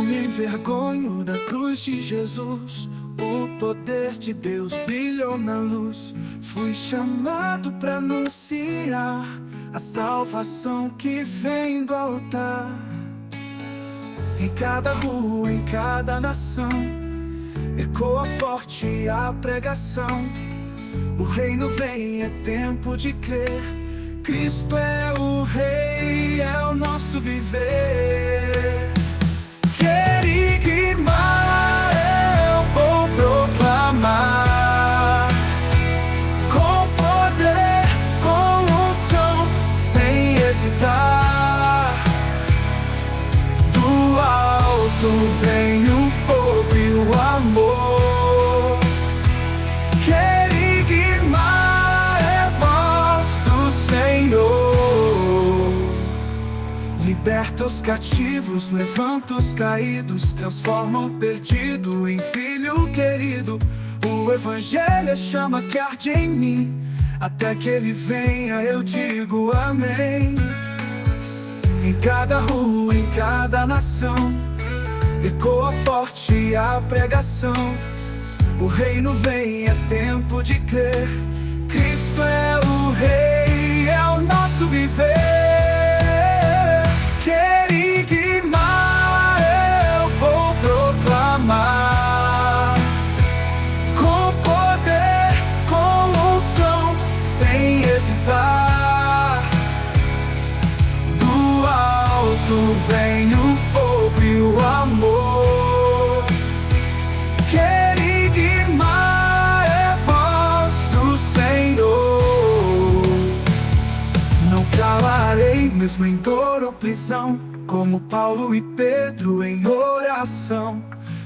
me envergonho da cruz de Jesus. O poder de Deus brilhou na luz. Fui chamado para anunciar a salvação que vem do altar. Em cada rua, em cada nação, ecoa forte a pregação. O reino vem, é tempo de crer. Cristo é o Rei, é o nosso viver. Querigma, eu vou proclamar, com poder, com unção, sem hesitar. Do alto vem o fogo e o amor. Querigma é voz do Senhor. Liberta os cativos, levanta os caídos, transforma o perdido em filho querido. O Evangelho é chama que arde em mim. Até que ele venha eu digo amém. Em cada rua, em cada nação, ecoa forte a pregação. O reino vem, é tempo de crer. Cristo é o Rei, é o nosso viver. Querigma, eu vou proclamar, com poder, com unção, sem hesitar. Do alto vem o fogo e o amor. Querigma é voz do Senhor. Não calarei mesmo em dor ou prisão, como Paulo e Pedro em oração.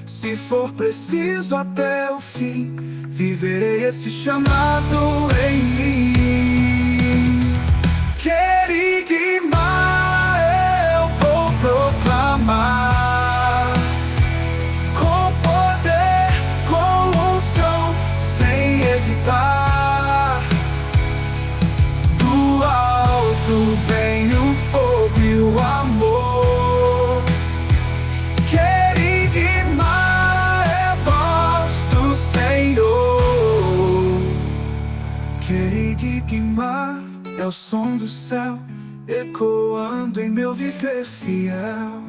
Se for preciso até o fim, viverei esse chamado em mim. Querigma, eu vou proclamar, com poder, com unção, sem hesitar. Do alto vem o fogo e o amor. Querigma é voz do Senhor. Querigma é o som do céu, ecoando em meu viver fiel.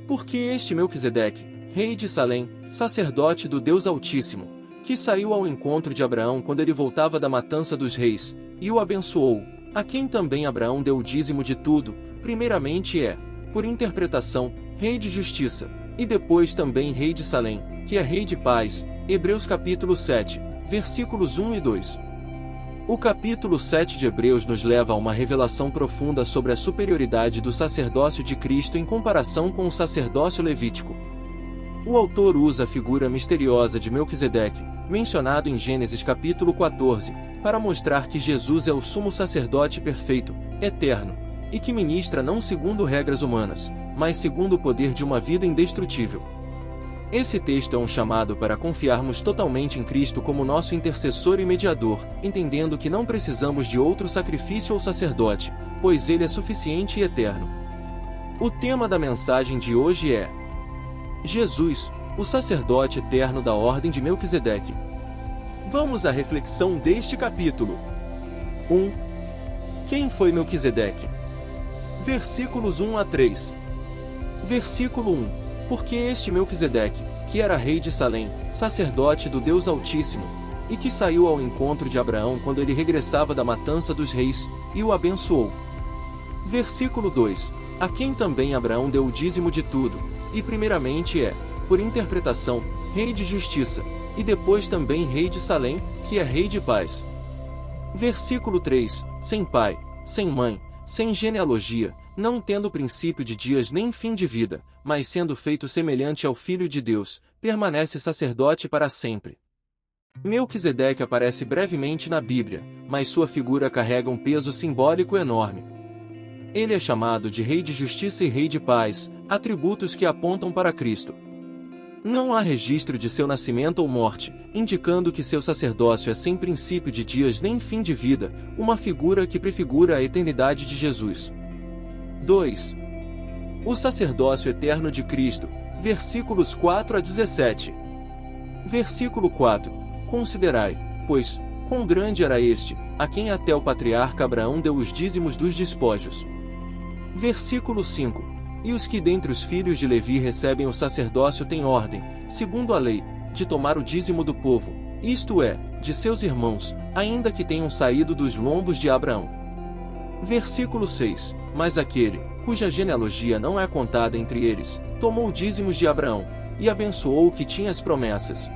Porque este Melquisedeque, rei de Salém, sacerdote do Deus Altíssimo, que saiu ao encontro de Abraão quando ele voltava da matança dos reis, e o abençoou, a quem também Abraão deu o dízimo de tudo, primeiramente é, por interpretação, rei de justiça, e depois também rei de Salém, que é rei de paz. Hebreus capítulo 7, versículos 1 e 2. O capítulo 7 de Hebreus nos leva a uma revelação profunda sobre a superioridade do sacerdócio de Cristo em comparação com o sacerdócio levítico. O autor usa a figura misteriosa de Melquisedeque, mencionado em Gênesis capítulo 14, para mostrar que Jesus é o sumo sacerdote perfeito, eterno, e que ministra não segundo regras humanas, mas segundo o poder de uma vida indestrutível. Esse texto é um chamado para confiarmos totalmente em Cristo como nosso intercessor e mediador, entendendo que não precisamos de outro sacrifício ou sacerdote, pois ele é suficiente e eterno. O tema da mensagem de hoje é Jesus, o sacerdote eterno da ordem de Melquisedeque. Vamos à reflexão deste capítulo. 1. Quem foi Melquisedeque? Versículos 1 a 3. Versículo 1. Porque este Melquisedeque, que era rei de Salém, sacerdote do Deus Altíssimo, e que saiu ao encontro de Abraão quando ele regressava da matança dos reis, e o abençoou. Versículo 2. A quem também Abraão deu o dízimo de tudo, e primeiramente é, por interpretação, rei de justiça, e depois também rei de Salém, que é rei de paz. Versículo 3. Sem pai, sem mãe, sem genealogia, não tendo princípio de dias nem fim de vida, mas sendo feito semelhante ao Filho de Deus, permanece sacerdote para sempre. Melquisedeque aparece brevemente na Bíblia, mas sua figura carrega um peso simbólico enorme. Ele é chamado de Rei de Justiça e Rei de Paz, atributos que apontam para Cristo. Não há registro de seu nascimento ou morte, indicando que seu sacerdócio é sem princípio de dias nem fim de vida, uma figura que prefigura a eternidade de Jesus. 2. O sacerdócio eterno de Cristo, versículos 4 a 17. Versículo 4. Considerai, pois, quão grande era este, a quem até o patriarca Abraão deu os dízimos dos despojos. Versículo 5. E os que dentre os filhos de Levi recebem o sacerdócio têm ordem, segundo a lei, de tomar o dízimo do povo, isto é, de seus irmãos, ainda que tenham saído dos lombos de Abraão. Versículo 6. Mas aquele, cuja genealogia não é contada entre eles, tomou dízimos de Abraão, e abençoou o que tinha as promessas.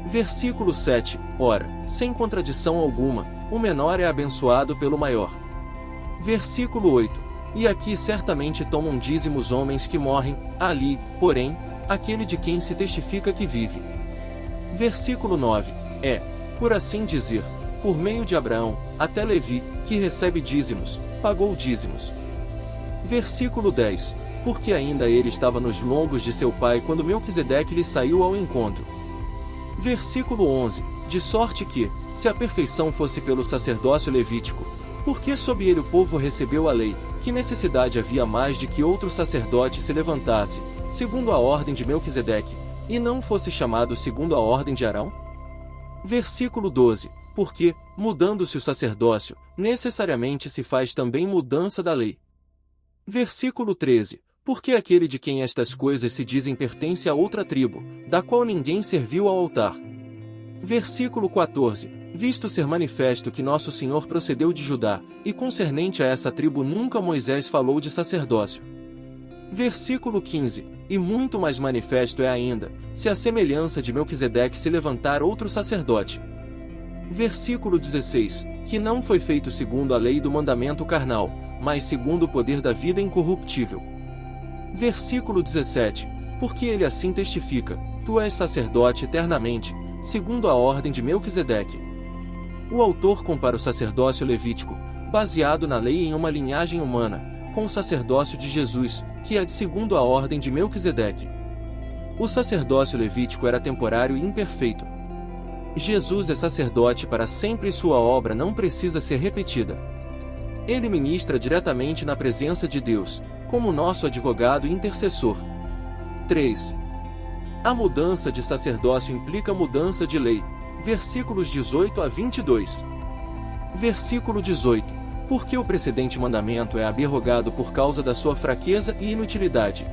Versículo 7. Ora, sem contradição alguma, o menor é abençoado pelo maior. Versículo 8. E aqui certamente tomam dízimos homens que morrem, ali, porém, aquele de quem se testifica que vive. Versículo 9. Por assim dizer, por meio de Abraão, até Levi, que recebe dízimos, pagou dízimos. Versículo 10. Porque ainda ele estava nos lombos de seu pai quando Melquisedeque lhe saiu ao encontro. Versículo 11. De sorte que, se a perfeição fosse pelo sacerdócio levítico, porque sob ele o povo recebeu a lei, que necessidade havia mais de que outro sacerdote se levantasse, segundo a ordem de Melquisedeque, e não fosse chamado segundo a ordem de Arão? Versículo 12. Porque, mudando-se o sacerdócio, necessariamente se faz também mudança da lei. Versículo 13. Porque aquele de quem estas coisas se dizem pertence a outra tribo, da qual ninguém serviu ao altar. Versículo 14. Visto ser manifesto que nosso Senhor procedeu de Judá, e concernente a essa tribo nunca Moisés falou de sacerdócio. Versículo 15. E muito mais manifesto é ainda, se a semelhança de Melquisedeque se levantar outro sacerdote. Versículo 16. Que não foi feito segundo a lei do mandamento carnal, mas segundo o poder da vida incorruptível. Versículo 17. Porque ele assim testifica, tu és sacerdote eternamente, segundo a ordem de Melquisedeque. O autor compara o sacerdócio levítico, baseado na lei em uma linhagem humana, com o sacerdócio de Jesus, que é segundo a ordem de Melquisedeque. O sacerdócio levítico era temporário e imperfeito. Jesus é sacerdote para sempre e sua obra não precisa ser repetida. Ele ministra diretamente na presença de Deus, como nosso advogado e intercessor. 3. A mudança de sacerdócio implica mudança de lei. Versículos 18 a 22. Versículo 18. Porque o precedente mandamento é abrogado por causa da sua fraqueza e inutilidade.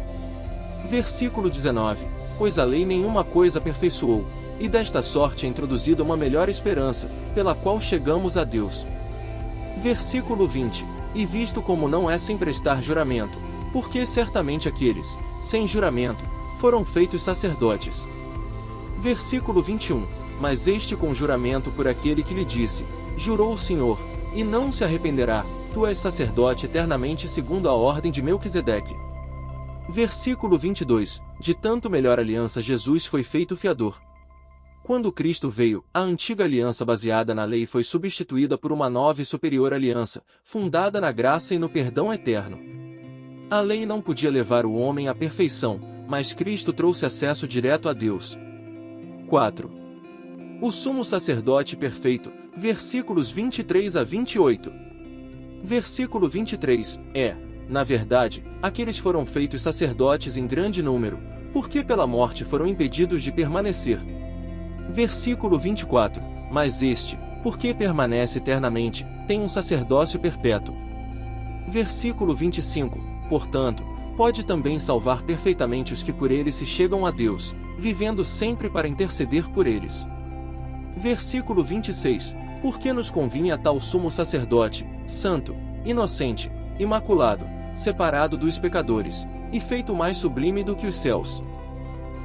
Versículo 19. Pois a lei nenhuma coisa aperfeiçoou, e desta sorte é introduzida uma melhor esperança, pela qual chegamos a Deus. Versículo 20. E visto como não é sem prestar juramento, porque certamente aqueles, sem juramento, foram feitos sacerdotes. Versículo 21. Mas este com juramento por aquele que lhe disse, jurou o Senhor, e não se arrependerá, tu és sacerdote eternamente segundo a ordem de Melquisedeque. Versículo 22. De tanto melhor aliança Jesus foi feito fiador. Quando Cristo veio, a antiga aliança baseada na lei foi substituída por uma nova e superior aliança, fundada na graça e no perdão eterno. A lei não podia levar o homem à perfeição, mas Cristo trouxe acesso direto a Deus. 4. O sumo sacerdote perfeito, versículos 23 a 28. Versículo 23, na verdade, aqueles foram feitos sacerdotes em grande número, porque pela morte foram impedidos de permanecer. Versículo 24, mas este, porque permanece eternamente, tem um sacerdócio perpétuo. Versículo 25, portanto, pode também salvar perfeitamente os que por ele se chegam a Deus, vivendo sempre para interceder por eles. Versículo 26. Porque nos convinha tal sumo sacerdote, santo, inocente, imaculado, separado dos pecadores, e feito mais sublime do que os céus.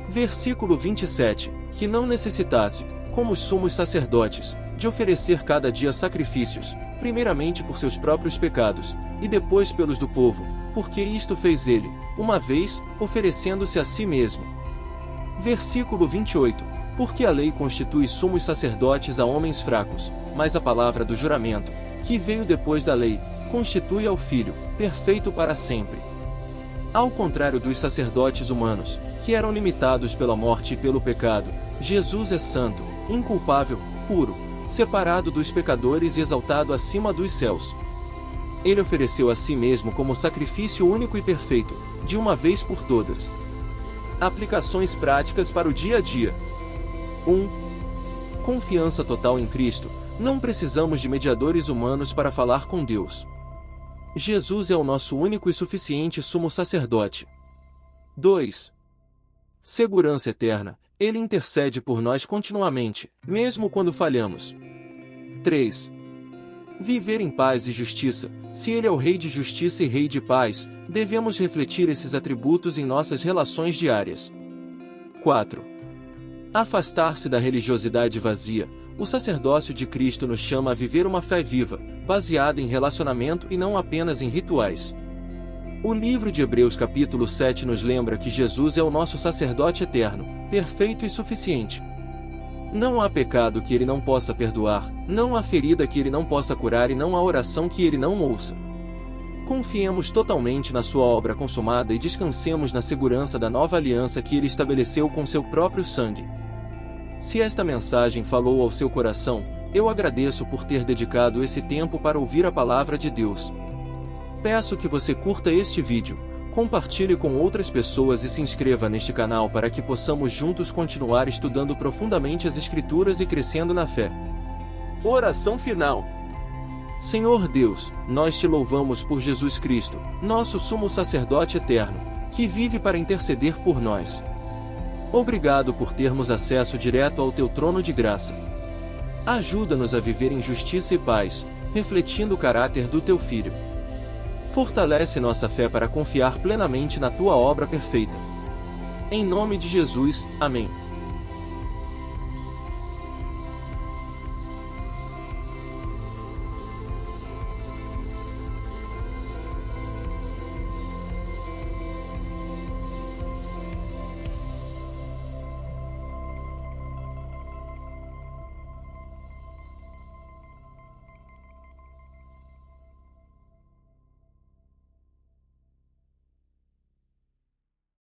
Versículo 27. Que não necessitasse, como os sumos sacerdotes, de oferecer cada dia sacrifícios, primeiramente por seus próprios pecados, e depois pelos do povo, porque isto fez ele, uma vez, oferecendo-se a si mesmo. Versículo 28. Porque a lei constitui sumos sacerdotes a homens fracos, mas a palavra do juramento, que veio depois da lei, constitui ao Filho, perfeito para sempre. Ao contrário dos sacerdotes humanos, que eram limitados pela morte e pelo pecado, Jesus é santo, inculpável, puro, separado dos pecadores e exaltado acima dos céus. Ele ofereceu a si mesmo como sacrifício único e perfeito, de uma vez por todas. Aplicações práticas para o dia a dia. 1. Confiança total em Cristo. Não precisamos de mediadores humanos para falar com Deus. Jesus é o nosso único e suficiente sumo sacerdote. 2. Segurança eterna. Ele intercede por nós continuamente, mesmo quando falhamos. 3. Viver em paz e justiça. Se Ele é o Rei de Justiça e Rei de Paz, devemos refletir esses atributos em nossas relações diárias. 4. Afastar-se da religiosidade vazia. O sacerdócio de Cristo nos chama a viver uma fé viva, baseada em relacionamento e não apenas em rituais. O livro de Hebreus capítulo 7 nos lembra que Jesus é o nosso sacerdote eterno, perfeito e suficiente. Não há pecado que Ele não possa perdoar, não há ferida que Ele não possa curar e não há oração que Ele não ouça. Confiemos totalmente na sua obra consumada e descansemos na segurança da nova aliança que Ele estabeleceu com seu próprio sangue. Se esta mensagem falou ao seu coração, eu agradeço por ter dedicado esse tempo para ouvir a palavra de Deus. Peço que você curta este vídeo, compartilhe com outras pessoas e se inscreva neste canal para que possamos juntos continuar estudando profundamente as Escrituras e crescendo na fé. Oração final. Senhor Deus, nós te louvamos por Jesus Cristo, nosso sumo sacerdote eterno, que vive para interceder por nós. Obrigado por termos acesso direto ao teu trono de graça. Ajuda-nos a viver em justiça e paz, refletindo o caráter do teu Filho. Fortalece nossa fé para confiar plenamente na tua obra perfeita. Em nome de Jesus, amém.